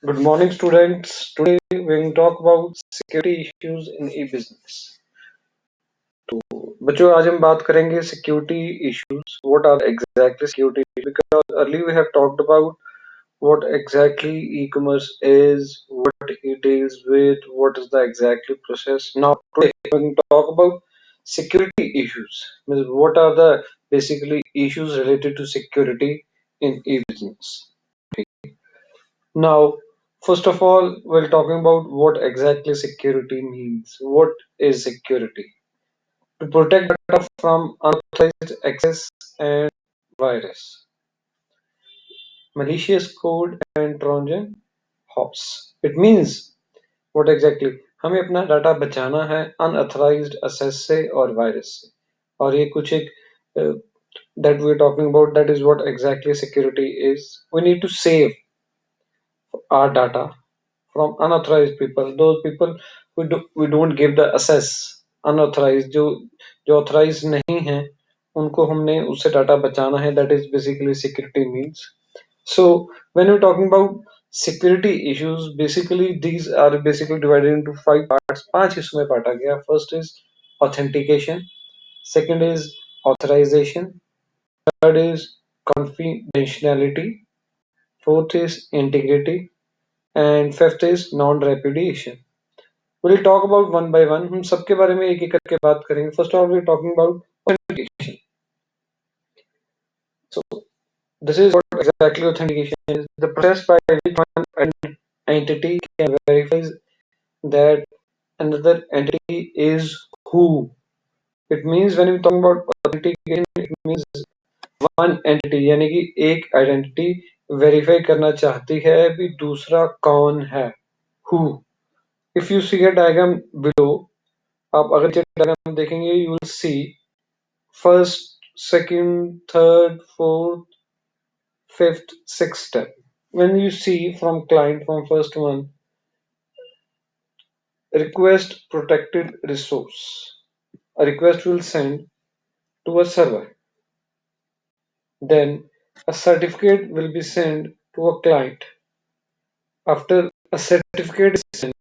Good morning, students. Today we're going to talk about security issues in e-business. बच्चों आज हम बात करेंगे security issues. What are exactly security issues? Because earlier we have talked about what exactly e-commerce is, what it deals with, what is the exactly process. Now today we're going to talk about security issues. Means what are the basically issues related to security in e-business. Now, first of all, we're talking about what exactly security means. What is security? To protect data from unauthorized access and virus, malicious code and Trojan horse. It means what exactly? हमें अपना data बचाना है unauthorized access से और virus से और ये कुछ एक that we're talking about, that is what exactly security is. We need to save our data from unauthorized people, those people we don't give the access. Unauthorized जो authorized नहीं हैं उनको हमने उससे डाटा बचाना है. That is basically security means. So when we're talking about security issues, basically these are basically divided into five parts. पांच हिस्सों में बांटा गया. First is authentication, second is authorization, third is confidentiality, fourth is integrity, and fifth is non-repudiation. We'll talk about one by one. हम सबके बारे में एक एक करके बात करेंगे. First of all, we're talking about authentication. So this is what exactly authentication is. The process by which one entity can verify that another entity is who. It means when we're talking about authentication, it means one entity यानी कि एक identity verify करना चाहती है कि दूसरा कौन है. Who. If you see a diagram below, आप अगर डायग्राम देखेंगे you will see first, second, third, fourth, fifth, sixth step. When you see from client, from first one, request protected resource. A request will send to a server. Then a certificate will be sent to a client. After a certificate is sent,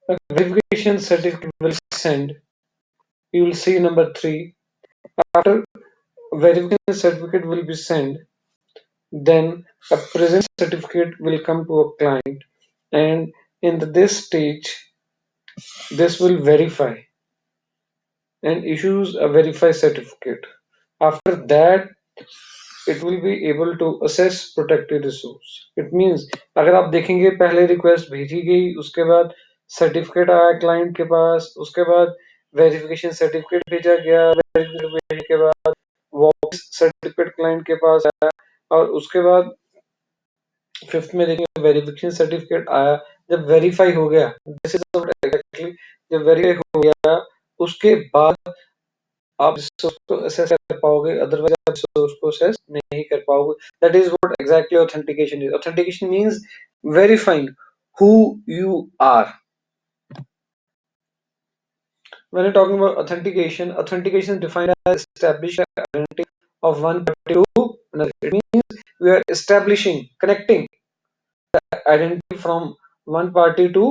a verification certificate will send. You will see number 3. After verification certificate will be sent, then a present certificate will come to a client, and in this stage this will verify and issues a verify certificate. After that it will be able to assess protected resource. It means अगर आप देखेंगे पहले request भेजी गई, उसके बाद certificate आया client के पास, उसके बाद वेरिफिकेशन सर्टिफिकेट भेजा गया, वेरिफिकेशन भेजने के बाद वापस सर्टिफिकेट क्लाइंट के पास आया और उसके बाद फिफ्थ में देखेंगे वेरिफिकेशन सर्टिफिकेट आया. जब वेरीफाई हो गया, दिस इज एग्जैक्टली, जब वेरीफाई हो गया उसके बाद आप रिसोर्स को असेस कर पाओगे, अदरवाइज आप रिसोर्स को असेस नहीं कर पाओगे. That is what exactly authentication is. Authentication means verifying who you are. When you're talking about authentication, authentication is defined as establishing identity of one party to another. It means we are establishing, connecting identity from one party to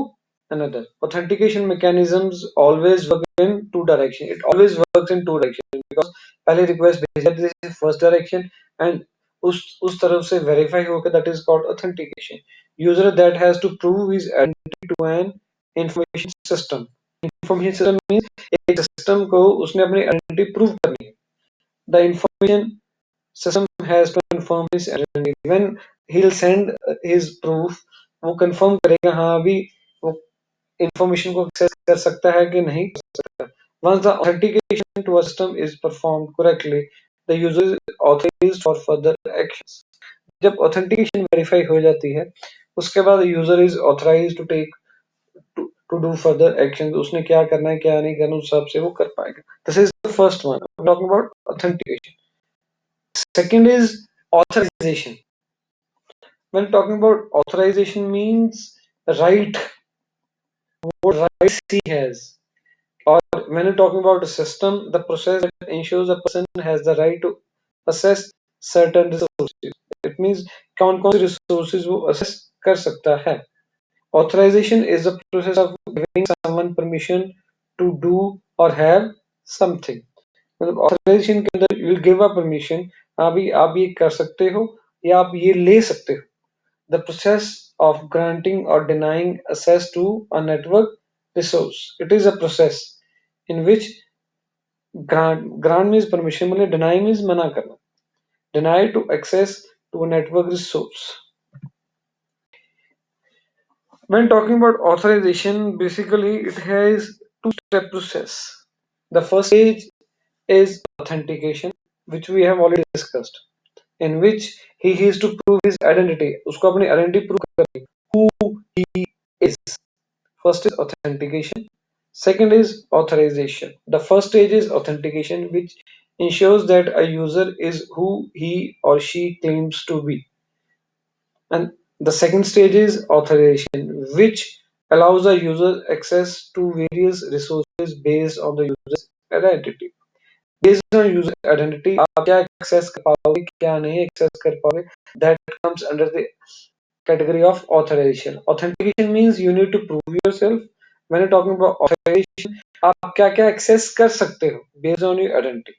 another. Authentication mechanisms always work in two directions. It always works in two directions because पहले request भेजा, this is first direction, and उस तरफ से verify होकर, that is called authentication. User that has to prove his identity to an information system. Information system means एक system को उसने अपनी identity prove करनी है. The information system has to confirm his identity. When he'll send his proof, वो confirm करेगा हाँ अभी वो information को access कर सकता है कि नहीं कर सकता. Once the authentication to a system is performed correctly, the user is authorized for further actions. जब authentication verify हो जाती है, उसके बाद user is authorized to take to do further actions. उसने क्या करना है क्या नहीं करना उस हिसाब से वो कर पाएगा. This is the first one. I'm talking about authentication. Second is authorization. When talking about authorization means right, what rights he has. Or when you're talking about a system, the process that ensures a person has the right to assess certain resources. It means कौन कौन से resources वो assess कर सकता है। Authorization is the process of giving someone permission to do or have something. मतलब authorisation के अंदर you will give a permission, अभी आप ये कर सकते हो या आप ये ले सकते हो। द प्रोसेस ऑफ ग्रांटिंग और denying access to a network resource. It is a process in which grant means permission, मतलब deny means मना करना, deny to access to a network resource. When talking about authorization, basically it has two-step process. The first stage is authentication, which we have already discussed, in which he is to prove his identity. उसको अपनी identity prove करनी, who he is. First is authentication. Second is authorization. The first stage is authentication, which ensures that a user is who he or she claims to be. And the second stage is authorization, which allows the user access to various resources based on the user's identity. Based on user identity, आप क्या access कर पाओगे, क्या नहीं access कर पाओगे, that comes under the category of authorization. Authentication means you need to prove yourself. When you're talking about authorization, आप क्या क्या access कर सकते हो based on your identity.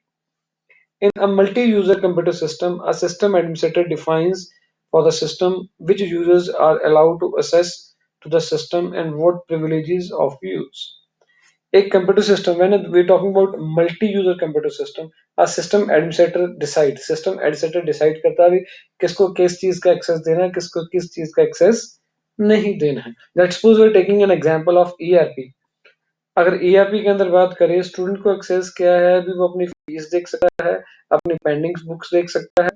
In a multi-user computer system, a system administrator defines for the system which users are allowed to access to the system and what privileges of use. A computer system, when we're talking about multi-user computer system, a system administrator decide करता है भी किसको किस चीज का access देना है, किसको किस चीज का एक्सेस नहीं देना है. Let's suppose we're taking an example of ERP. अगर ईआरपी के अंदर बात करें, स्टूडेंट को एक्सेस क्या है, अभी वो अपनी फीस देख सकता है, अपनी पेंडिंग बुक्स देख सकता है,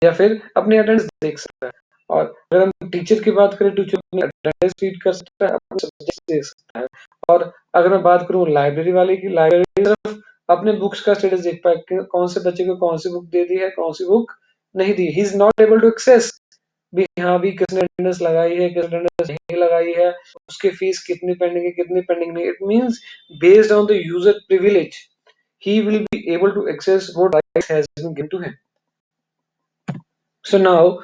या फिर अपनी अटेंडेंस देख सकता है। और अगर हम टीचर की बात करें, टीचर अपनी अटेंडेंस रीड कर सकता है, अपने सब्जेक्ट देख सकता है। और अगर मैं बात करूं लाइब्रेरी वाले की, लाइब्रेरी सिर्फ अपने बुक्स का स्टेटस देख पाए कि कौन से बच्चे को कौन सी बुक दे दी है, कौन सी बुक नहीं दी। He is not able to access भी, हाँ भी किसने अटेंडेंस लगाई है, किसने अटेंडेंस नहीं लगाई है, उसकी फीस कितनी पेंडिंग है, कितनी पेंडिंग नहीं। It means based on the user privilege he will be able to access what rights has been given to him. So now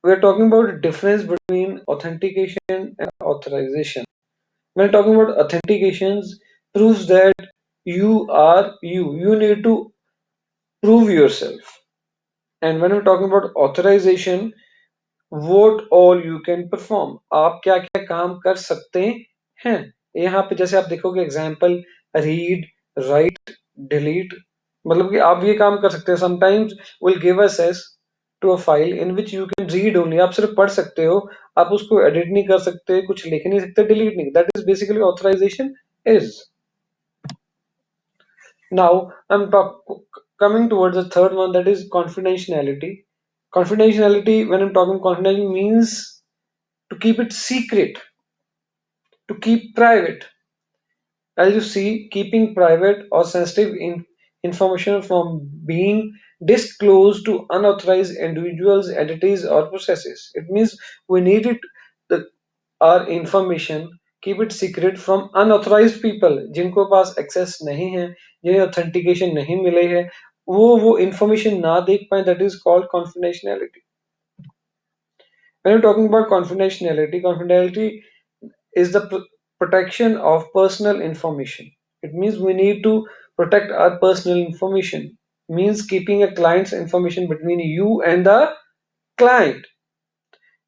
we are talking about the difference between authentication and authorization. When talking about authentications, proves that you are you. You need to prove yourself. And when we're talking about authorization, what all you can perform. आप क्या क्या काम कर सकते हैं। यहाँ पे जैसे आप देखोगे एग्जाम्पल, रीड, राइट, डिलीट, मतलब कि आप ये काम कर सकते हैं। Sometimes will give access to a file in which you can read only, आप सिर्फ पढ़ सकते हो, आप उसको एडिट नहीं कर सकते, कुछ लिख नहीं सकते, डिलीट नहीं। That is basically authorization is. Now I'm coming towards the third one, that is confidentiality. Confidentiality, when I'm talking confidentiality, means to keep it secret, to keep private. As you see, keeping private or sensitive information from being disclosed to unauthorized individuals, entities, or processes. It means we need it, the, our information, keep it secret from unauthorized people, जिनको पास access नहीं है, जिन्हें authentication नहीं मिले है, वो information ना देख पाए, that is called confidentiality. When you're talking about confidentiality is the protection of personal information. It means we need to protect our personal information. Means keeping a client's information between you and the client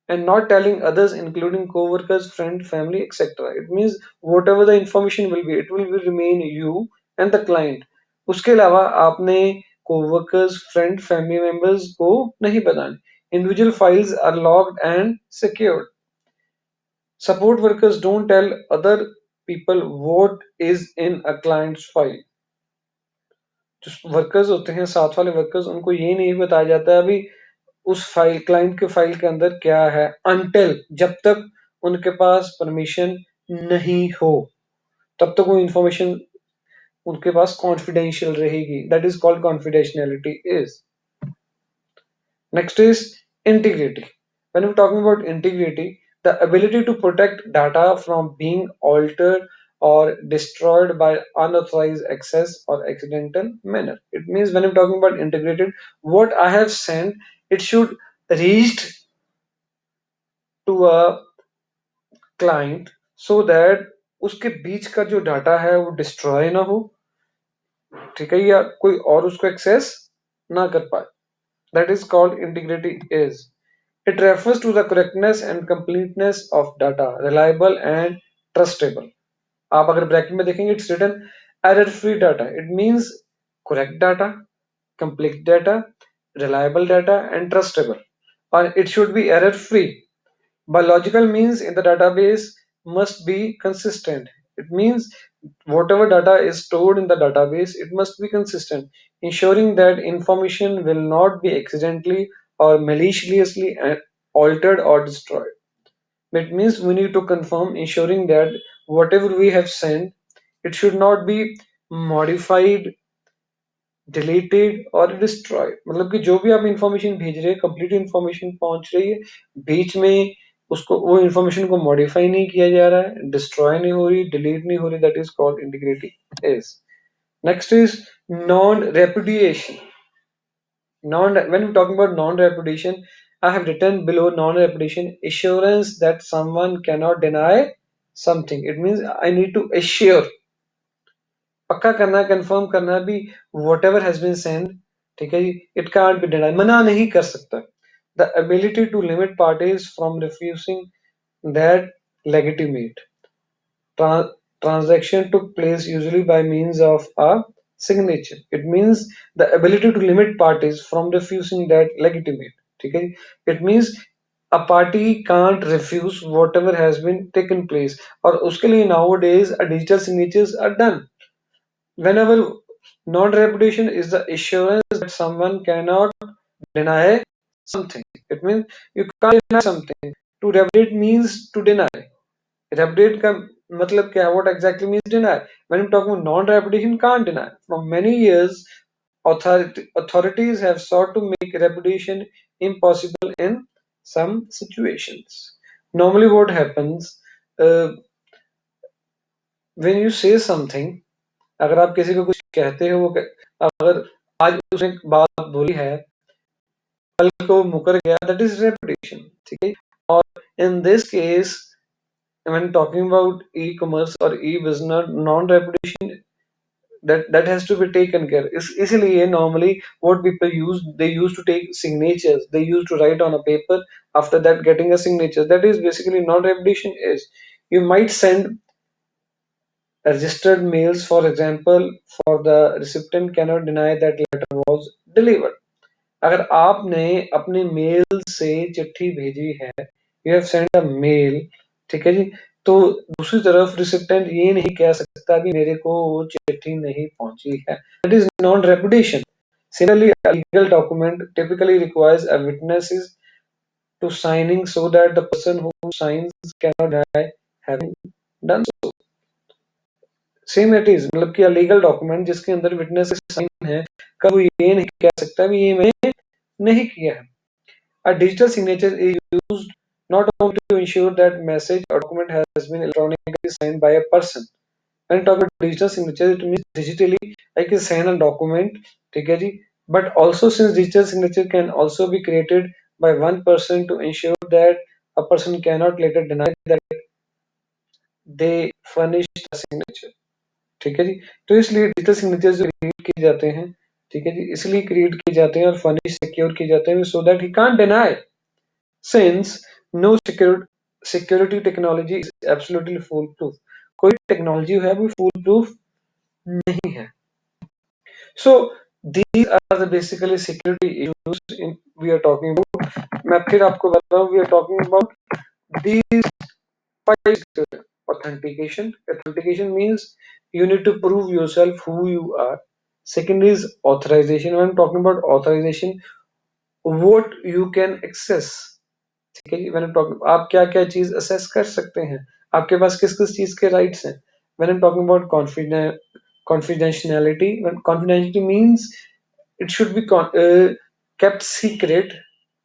and not telling others, including co-workers, friend, family, etc. It means whatever the information will be, it will be remain you and the client. उसके अलावा आपने co-workers, friend, family members को नहीं बताने. Individual files are logged and secured. Support workers don't tell other people what is in a client's file. जो workers होते हैं, साथ वाले वर्कर्स, उनको ये नहीं बताया जाता है अभी उस फाइल, क्लाइंट के फाइल के अंदर क्या है, अनटिल, जब तक उनके पास परमिशन नहीं हो, तब तक वो इंफॉर्मेशन उनके पास कॉन्फिडेंशियल रहेगी. That is called confidentiality is. Next is integrity. When we're talking about integrity, the ability to protect data from being altered or destroyed by unauthorized access or accidental manner. It means when I'm talking about integrated, what I have sent, it should reach to a client so that उसके बीच का जो data है वो destroy ना हो, ठीक है, या कोई और उसको एक्सेस ना कर पाए. That is called integrity is. It refers to the correctness and completeness of data, reliable and trustable. आप अगर ब्रैकेट में देखेंगे it's written error free data. It means correct data, complete data, reliable data and trustable. And it should be error free. Biological means in the database must be consistent. It means whatever data is stored in the database, it must be consistent, ensuring that information will not be accidentally or maliciously altered or destroyed. It means we need to confirm, ensuring that whatever we have sent, it should not be modified, deleted और destroy. मतलब कि जो भी आप information भेज रहे हैं complete information पहुंच रही है, बीच में उसको वो इंफॉर्मेशन को मॉडिफाई नहीं किया जा रहा है, डिस्ट्रॉय नहीं हो रही, डिलीट नहीं हो रही. That is called integrity is. Next is non repudiation. Non, when we're talking about non-repudiation, I have written below non-repudiation assurance that someone cannot deny something. It means I need to assure, पक्का करना है, confirm करना है भी whatever has been send, ठीक है जी, it can't be denied, मना नहीं कर सकता. The ability to limit parties from refusing that legitimate transaction took place usually by means of a signature. It means the ability to limit parties from refusing that legitimate, ठीक है जी. It means a party can't refuse whatever has been taken place, और उसके लिए nowadays a digital signatures are done. Whenever non-repudiation is the assurance that someone cannot deny something. It means you can't deny something. To repudiate means to deny. Repudiate का मतलब क्या है? What exactly means deny? When we talk about non-repudiation, can't deny. From many years, authorities have sought to make repudiation impossible in some situations. Normally, what happens uh, when you say something? अगर आप किसी को कुछ कहते हो, अगर आज उसने बात बोली है, कल को मुकर गया, दैट इज रेपुटेशन, ठीक है. और in this case when talking about e commerce और e business, non reputation that has to be taken care. इसलिए normally what people use, they used to take signatures, they used to write on a paper, after that getting a signature. That is basically non-reputation is. You might send registered mails, for example, for the recipient cannot deny that letter was delivered. अगर आपने अपने mail से चिट्ठी भेजी है, you have send a mail, ठीक है जी, तो दूसरी तरफ रिसिप्टेंट ये नहीं कह सकता कि मेरे को वो चिट्ठी नहीं पहुंची है. That is non reputation. Similarly, a legal document typically requires a witnesses to signing so that the person who signs cannot deny having done so. Same it is, मतलब कि लीगल डॉक्यूमेंट जिसके अंदर विटनेस साइन है, कभी ये नहीं कह सकता भी ये मैंने नहीं किया है. A digital signature is used not only to ensure that message or document has been electronically signed by a person. When talking about digital signature, it means digitally I can sign a document, ठीक है जी, but also since digital signature can also be created by one person to ensure that a person cannot later deny that they furnished the signature, ठीक है जी. तो इसलिए digital signature जो create किए जाते हैं, ठीक है जी, इसलिए क्रिएट किए जाते हैं और फर्निश सिक्योर किए जाते हैं so that he can't deny, since no security technology is absolutely foolproof. कोई टेक्नोलॉजी है वो फुल प्रूफ नहीं है. So these are the basically security issues in we are talking about. मैं फिर आपको बता रहा हूँ, we are talking about these five. Authentication. Authentication means you need to prove yourself who you are. Second is authorization. When I'm talking about authorization, what you can access, ठीक है जी. When I'm talking, आप क्या क्या चीज assess कर सकते हैं, आपके पास किस किस चीज के rights हैं. When I'm talking about confidentiality, when confidentiality means it should be kept secret,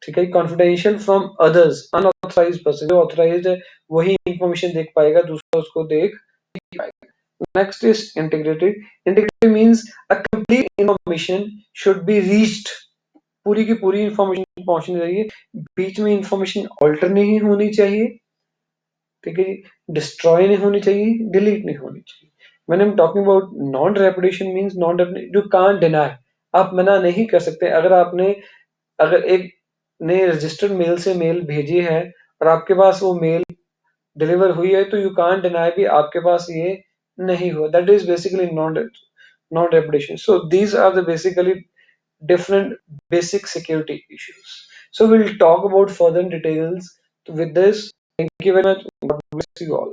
ठीक है, confidential from others. Unauthorized person, जो authorized है वही information देख पाएगा, दूसरा उसको देख नहीं पाएगा. Next is integrity. Integrity means a complete information should be reached पूरी की पूरी इंफॉर्मेशन पहुंचनी चाहिए, बीच में इंफॉर्मेशन ऑल्टर नहीं होनी चाहिए, ठीक है जी, डिस्ट्रॉय नहीं होनी चाहिए, डिलीट नहीं होनी चाहिए। When I'm talking about non-repetition means non-repetition, you can't deny, आप मना नहीं कर सकते। अगर एक ने रजिस्टर्ड मेल से मेल भेजी है और आपके पास वो मेल डिलीवर हुई है, तो यू कांट डिनाई भी आपके पास ये नहीं हुआ। That is basically non reputation. So these are the basically different basic security issues. So we'll talk about further details with this. Thank you very much. God bless you all.